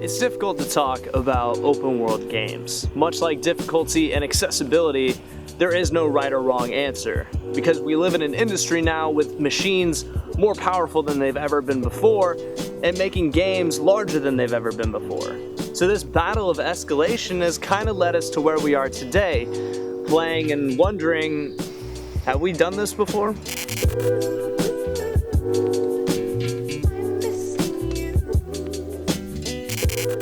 It's difficult to talk about open world games. Much like difficulty and accessibility, there is no right or wrong answer, because we live in an industry now with machines more powerful than they've ever been before, and making games larger than they've ever been before. So this battle of escalation has kind of led us to where we are today, playing and wondering, have we done this before?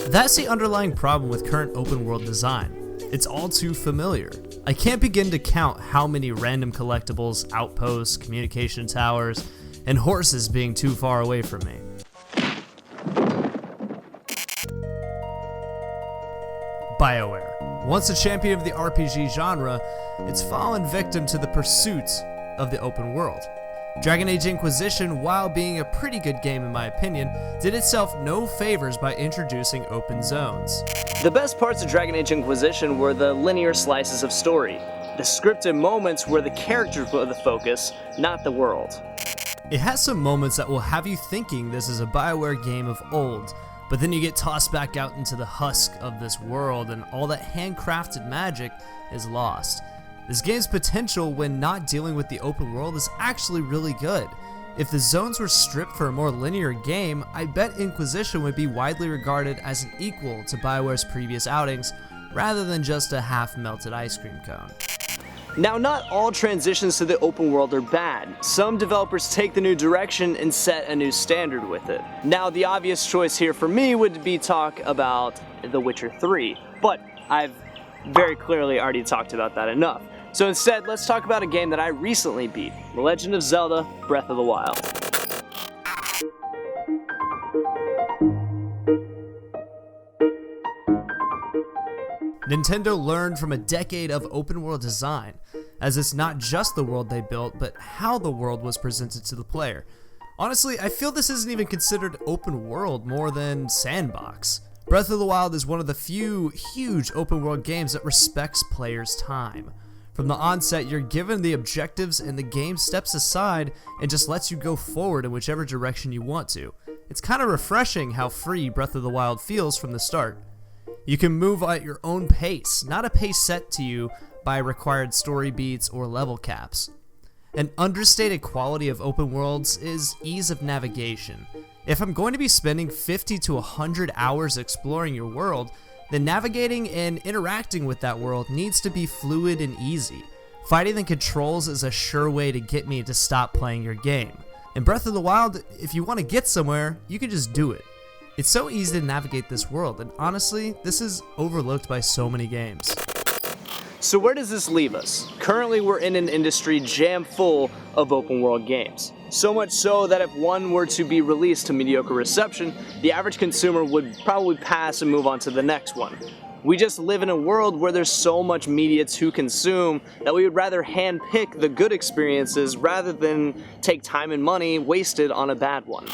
That's the underlying problem with current open world design. It's all too familiar. I can't begin to count how many random collectibles, outposts, communication towers, and horses being too far away from me. BioWare. Once a champion of the RPG genre, it's fallen victim to the pursuit of the open world. Dragon Age Inquisition, while being a pretty good game in my opinion, did itself no favors by introducing open zones. The best parts of Dragon Age Inquisition were the linear slices of story. The scripted moments were the characters were the focus, not the world. It has some moments that will have you thinking this is a BioWare game of old, but then you get tossed back out into the husk of this world and all that handcrafted magic is lost. This game's potential when not dealing with the open world is actually really good. If the zones were stripped for a more linear game, I bet Inquisition would be widely regarded as an equal to BioWare's previous outings, rather than just a half-melted ice cream cone. Now, not all transitions to the open world are bad. Some developers take the new direction and set a new standard with it. Now, the obvious choice here for me would be talk about The Witcher 3, but I've very clearly already talked about that enough. So instead, let's talk about a game that I recently beat, The Legend of Zelda: Breath of the Wild. Nintendo learned from a decade of open world design, as it's not just the world they built, but how the world was presented to the player. Honestly, I feel this isn't even considered open world more than sandbox. Breath of the Wild is one of the few huge open world games that respects players' time. From the onset, you're given the objectives and the game steps aside and just lets you go forward in whichever direction you want to. It's kind of refreshing how free Breath of the Wild feels from the start. You can move at your own pace, not a pace set to you by required story beats or level caps. An understated quality of open worlds is ease of navigation. If I'm going to be spending 50 to 100 hours exploring your world, then navigating and interacting with that world needs to be fluid and easy. Fighting the controls is a sure way to get me to stop playing your game. In Breath of the Wild, if you want to get somewhere, you can just do it. It's so easy to navigate this world, and honestly, this is overlooked by so many games. So where does this leave us? Currently, we're in an industry jam full of open world games. So much so that if one were to be released to mediocre reception, the average consumer would probably pass and move on to the next one. We just live in a world where there's so much media to consume that we would rather handpick the good experiences rather than take time and money wasted on a bad one.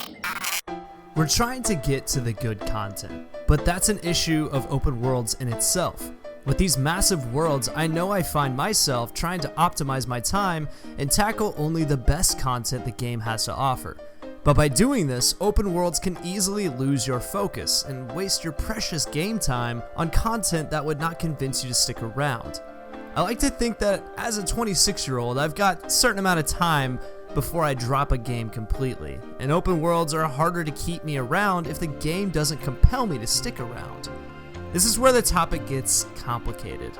We're trying to get to the good content, but that's an issue of open worlds in itself. With these massive worlds, I know I find myself trying to optimize my time and tackle only the best content the game has to offer. But by doing this, open worlds can easily lose your focus and waste your precious game time on content that would not convince you to stick around. I like to think that as a 26-year-old, I've got a certain amount of time before I drop a game completely, and open worlds are harder to keep me around if the game doesn't compel me to stick around. This is where the topic gets complicated.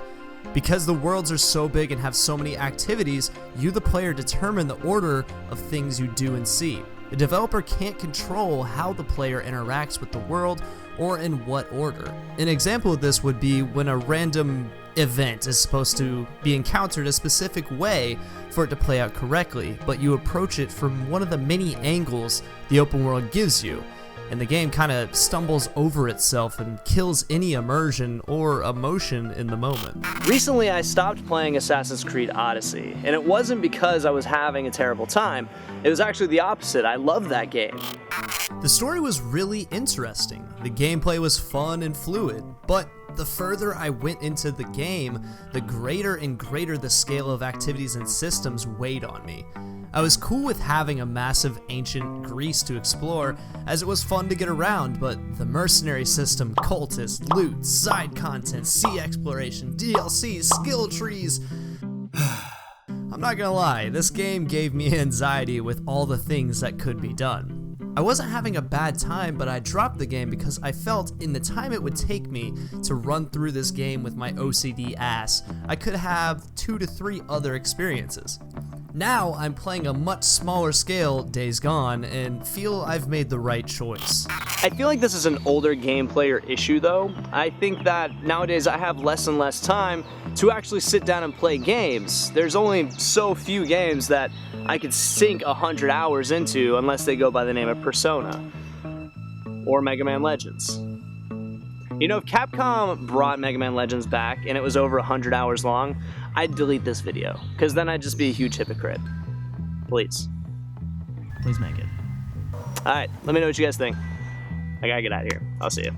Because the worlds are so big and have so many activities, you the player determine the order of things you do and see. The developer can't control how the player interacts with the world or in what order. An example of this would be when a random event is supposed to be encountered a specific way for it to play out correctly, but you approach it from one of the many angles the open world gives you, and the game kind of stumbles over itself and kills any immersion or emotion in the moment. Recently, I stopped playing Assassin's Creed Odyssey, and it wasn't because I was having a terrible time. It was actually the opposite. I loved that game. The story was really interesting. The gameplay was fun and fluid, but the further I went into the game, the greater and greater the scale of activities and systems weighed on me. I was cool with having a massive ancient Greece to explore, as it was fun to get around, but the mercenary system, cultists, loot, side content, sea exploration, DLC, skill trees... I'm not gonna lie, this game gave me anxiety with all the things that could be done. I wasn't having a bad time, but I dropped the game because I felt in the time it would take me to run through this game with my OCD ass, I could have 2 to 3 other experiences. Now I'm playing a much smaller scale Days Gone and feel I've made the right choice. I feel like this is an older game player issue though. I think that nowadays I have less and less time to actually sit down and play games. There's only so few games that I could sink 100 hours into unless they go by the name of Persona or Mega Man Legends. You know, if Capcom brought Mega Man Legends back and it was over 100 hours long, I'd delete this video, because then I'd just be a huge hypocrite. Please. Please make it. Alright, let me know what you guys think. I gotta get out of here. I'll see you.